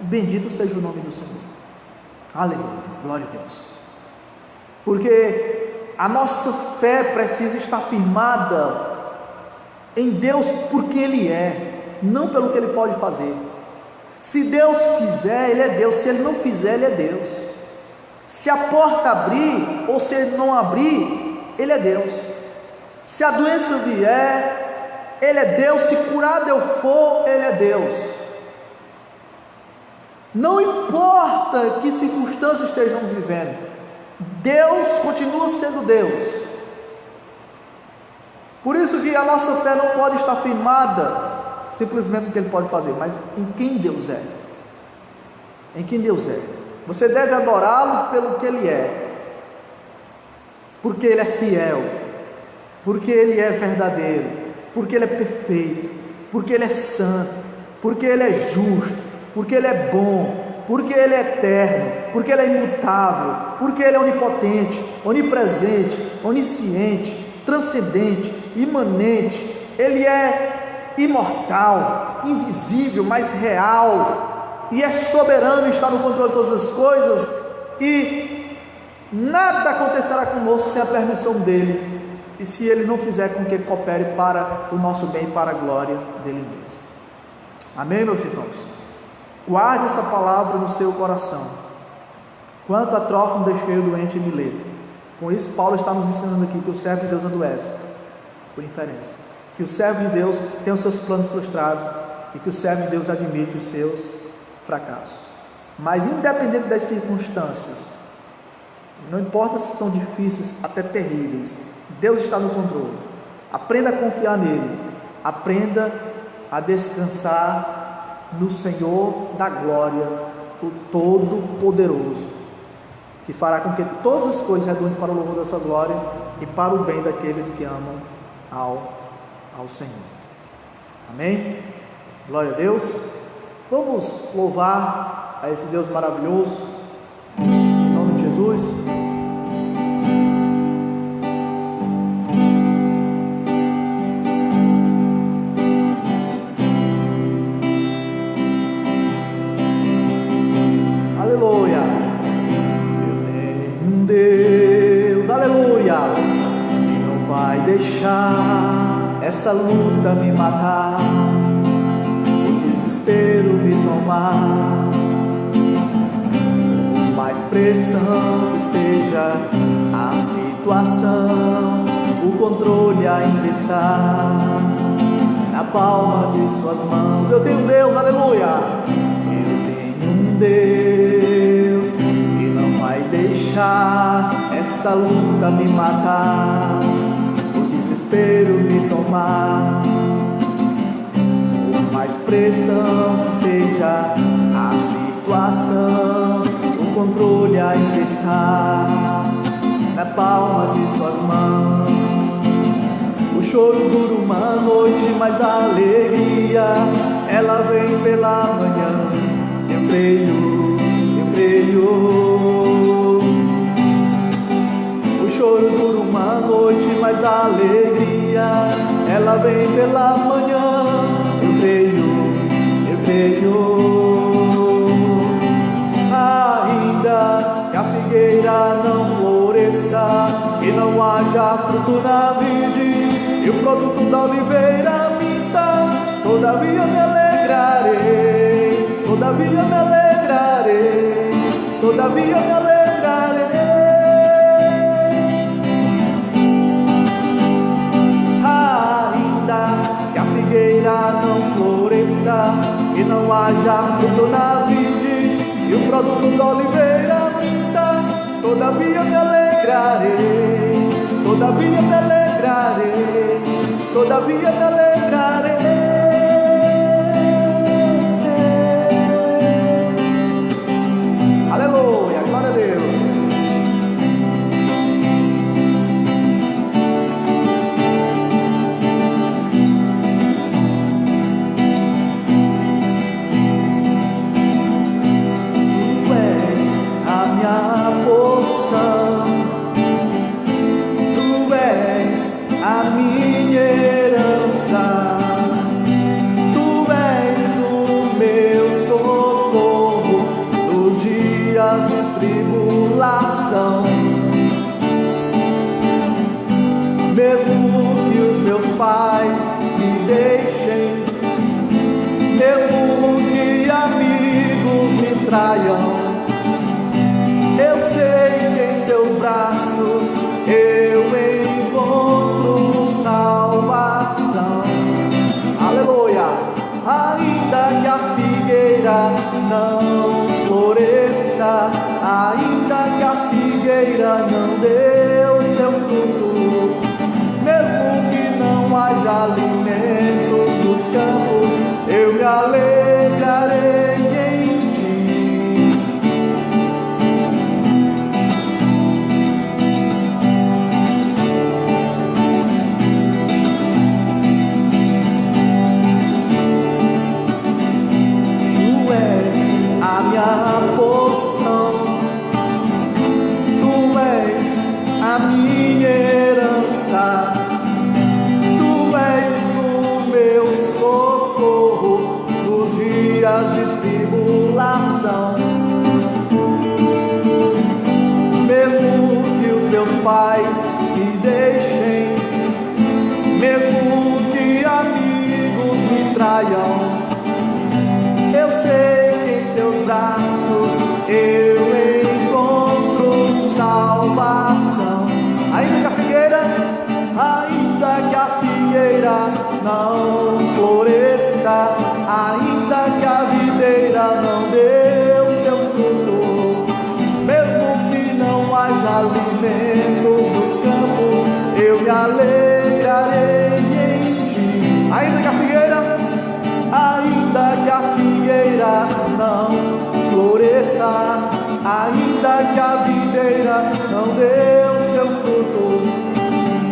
bendito seja o nome do Senhor. Aleluia, glória a Deus. Porque a nossa fé precisa estar firmada em Deus, porque Ele é, não pelo que Ele pode fazer. Se Deus fizer, Ele é Deus. Se Ele não fizer, Ele é Deus. Se a porta abrir, ou se Ele não abrir, Ele é Deus. Se a doença vier, Ele é Deus. Se curado eu for, Ele é Deus. Não importa que circunstâncias estejamos vivendo, Deus continua sendo Deus. Por isso que a nossa fé não pode estar firmada simplesmente no que Ele pode fazer, mas em quem Deus é. Em quem Deus é. Você deve adorá-lo pelo que Ele é, porque Ele é fiel, porque Ele é verdadeiro, porque Ele é perfeito, porque Ele é santo, porque Ele é justo, porque Ele é bom, porque Ele é eterno, porque Ele é imutável, porque Ele é onipotente, onipresente, onisciente, transcendente, imanente. Ele é imortal, invisível, mas real, e é soberano, está no controle de todas as coisas, e nada acontecerá conosco sem a permissão dele, e se Ele não fizer com que coopere para o nosso bem e para a glória dele mesmo. Amém, meus irmãos? Guarde essa palavra no seu coração. Quanto a Trófimo, deixei o doente em Mileto. Com isso, Paulo está nos ensinando aqui que o servo de Deus adoece, por inferência, que o servo de Deus tem os seus planos frustrados e que o servo de Deus admite os seus fracassos. Mas independente das circunstâncias, não importa se são difíceis, até terríveis, Deus está no controle. Aprenda a confiar nele, aprenda a descansar no Senhor da glória, o Todo-Poderoso, que fará com que todas as coisas redundem para o louvor da sua glória e para o bem daqueles que amam ao Senhor. Amém? Glória a Deus. Vamos louvar a esse Deus maravilhoso, em nome de Jesus. Deixar essa luta me matar, o desespero me tomar, por mais pressão que esteja a situação, o controle ainda está na palma de suas mãos. Eu tenho um Deus, aleluia. Eu tenho um Deus que não vai deixar essa luta me matar, desespero me tomar, por mais pressão que esteja a situação, o controle ainda está na palma de suas mãos. O choro dura uma noite, mas a alegria, ela vem pela manhã. Eu creio, eu creio. O choro dura uma noite, mas a alegria, ela vem pela manhã. Eu creio, eu creio. Ainda que a figueira não floresça, que não haja fruto na vide, e o produto da oliveira minta, todavia me alegrarei, todavia me alegrarei, todavia me alegrarei. Ainda que a figueira não floresça, que não haja fruto na vide, e o produto da oliveira minta, todavia me alegrarei, todavia me alegrarei, todavia me alegrarei. Aleluia, glória a Deus. Tu és a minha porção, tu és a minha herança, tu és o meu socorro nos dias de tribulação. Mesmo que os meus pais me deixem, mesmo que amigos me traiam, eu sei que em seus braços eu encontro salvação. Aleluia! Ainda que a figueira não floresça, ainda que a figueira não dê o seu fruto, mesmo que não haja alimentos nos campos, eu me alegrarei em ti. Tu és a minha porção, tu és a minha herança, tu és o meu socorro nos dias de tribulação. Mesmo que os meus pais me deixem, mesmo que amigos me traiam, eu sei que em seus braços eu encontro salvação. Ainda que a figueira não floresça, ainda que a videira não dê o seu fruto, mesmo que não haja alimentos nos campos, eu me alegrarei em ti. Ainda que a figueira não floresça, ainda que a videira não dê o seu fruto,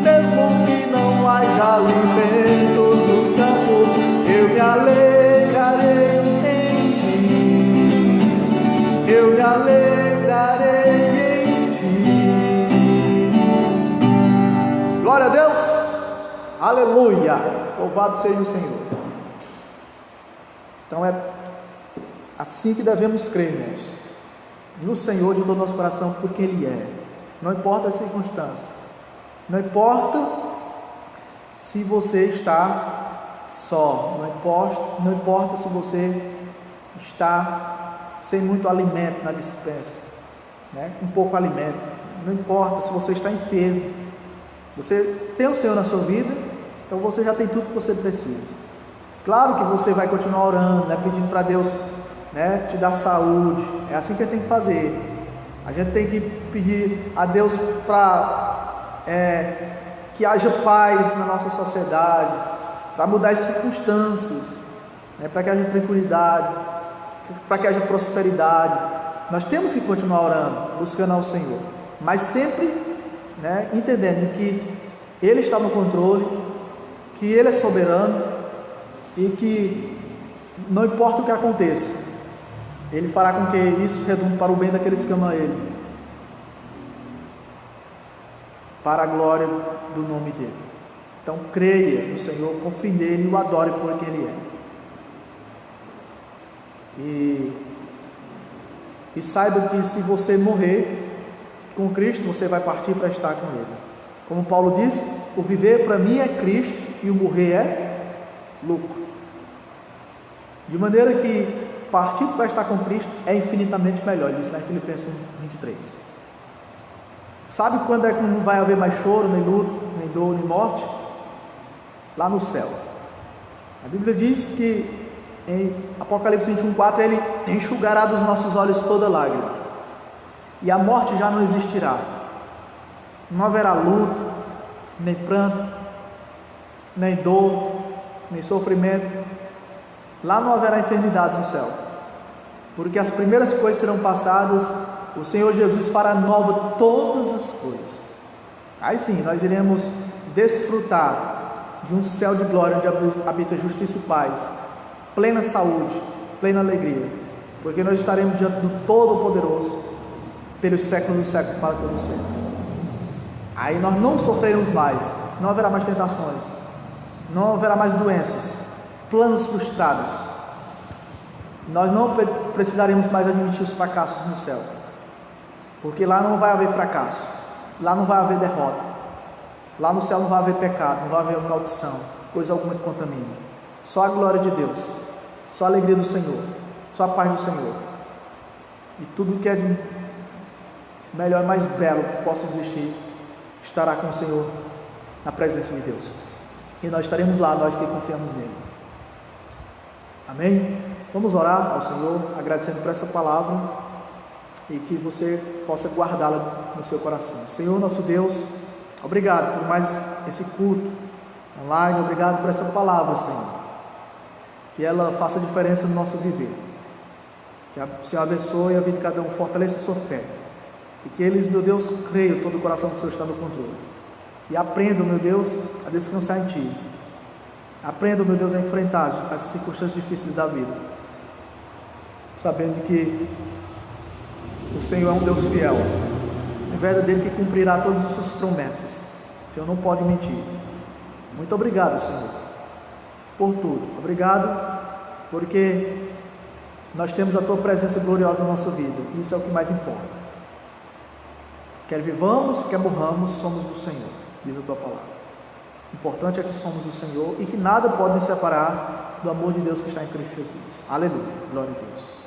mesmo que não haja alimentos nos campos, eu me alegrarei em ti, eu me alegrarei em ti. Glória a Deus, aleluia, louvado seja o Senhor. Então é assim que devemos crer, irmãos, no Senhor de todo o nosso coração, porque Ele é, não importa a circunstância, não importa se você está só, não importa se você está sem muito alimento na despensa, né? Um pouco alimento, não importa se você está enfermo, você tem o Senhor na sua vida, então você já tem tudo que você precisa. Claro que você vai continuar orando, né, pedindo para Deus, né, te dar saúde. É assim que a gente tem que fazer. A gente tem que pedir a Deus para que haja paz na nossa sociedade, para mudar as circunstâncias, né, para que haja tranquilidade, para que haja prosperidade. Nós temos que continuar orando, buscando ao Senhor, mas sempre, né, entendendo que Ele está no controle, que Ele é soberano e que não importa o que aconteça, Ele fará com que isso redunde para o bem daqueles que amam Ele, para a glória do nome dEle. Então creia no Senhor, confie nele e o adore por quem Ele é. E saiba que se você morrer com Cristo, você vai partir para estar com Ele. Como Paulo disse, o viver para mim é Cristo e o morrer é lucro. De maneira que partir para estar com Cristo é infinitamente melhor, ele diz lá em Filipenses 1:23. Sabe quando é que não vai haver mais choro, nem luto, nem dor, nem morte? Lá no céu. A Bíblia diz que em Apocalipse 21:4 Ele enxugará dos nossos olhos toda lágrima, e a morte já não existirá. Não haverá luto, nem pranto, nem dor, nem sofrimento. Lá não haverá enfermidades no céu, porque as primeiras coisas serão passadas. O Senhor Jesus fará nova todas as coisas. Aí sim, nós iremos desfrutar de um céu de glória, onde habita justiça e paz, plena saúde, plena alegria, porque nós estaremos diante do Todo-Poderoso pelos séculos dos séculos, para todo sempre. Aí nós não sofreremos mais, não haverá mais tentações, não haverá mais doenças, planos frustrados. Nós não precisaremos mais admitir os fracassos no céu, porque lá não vai haver fracasso, lá não vai haver derrota, lá no céu não vai haver pecado, não vai haver maldição, coisa alguma que contamine. Só a glória de Deus, só a alegria do Senhor, só a paz do Senhor, e tudo que é de melhor, mais belo que possa existir, estará com o Senhor na presença de Deus, e nós estaremos lá, nós que confiamos nele. Amém? Vamos orar ao Senhor, agradecendo por essa palavra, e que você possa guardá-la no seu coração. Senhor nosso Deus, obrigado por mais esse culto online, obrigado por essa palavra, Senhor, que ela faça diferença no nosso viver, que o Senhor abençoe a vida de cada um, fortaleça a sua fé, e que eles, meu Deus, creiam todo o coração que o Senhor está no controle, e aprendam, meu Deus, a descansar em Ti, aprendam, meu Deus, a enfrentar as circunstâncias difíceis da vida, sabendo que o Senhor é um Deus fiel, é verdadeiro, que cumprirá todas as suas promessas. O Senhor não pode mentir. Muito obrigado, Senhor, por tudo. Obrigado porque nós temos a Tua presença gloriosa na nossa vida. Isso é o que mais importa. Quer vivamos, quer morramos, somos do Senhor, diz a Tua palavra. O importante é que somos do Senhor e que nada pode nos separar do amor de Deus que está em Cristo Jesus. Aleluia, glória a Deus.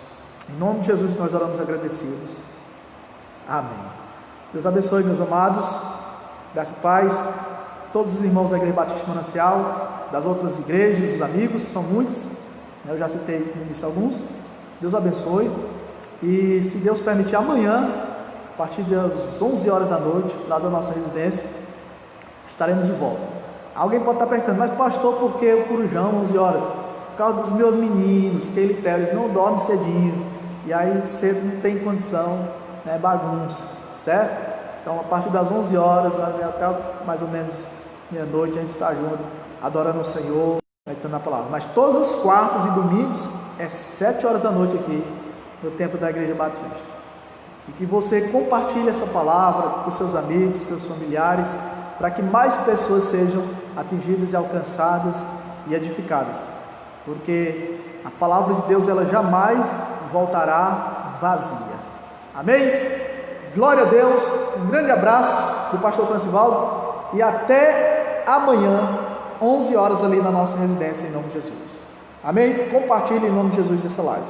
Em nome de Jesus nós oramos agradecidos. Amém. Deus abençoe, meus amados. Graça e paz. Todos os irmãos da Igreja Batista Manancial, das outras igrejas, os amigos, são muitos. Eu já citei no início alguns. Deus abençoe. E se Deus permitir, amanhã, a partir das 11 horas da noite, lá da nossa residência, estaremos de volta. Alguém pode estar perguntando, mas pastor, por que o Corujão 11 horas? Por causa dos meus meninos, que eles não dormem cedinho, e aí cedo não tem condição, né, bagunça, certo? Então a partir das 11 horas até mais ou menos meia-noite a gente está junto, adorando o Senhor, meditando na palavra. Mas todas as quartas e domingos é 7 horas da noite aqui no templo da Igreja Batista. E que você compartilhe essa palavra com seus amigos, seus familiares, para que mais pessoas sejam atingidas e alcançadas e edificadas, porque a palavra de Deus ela jamais voltará vazia. Amém? Glória a Deus, um grande abraço do pastor Francivaldo e até amanhã 11 horas ali na nossa residência, em nome de Jesus. Amém? Compartilhe em nome de Jesus essa live.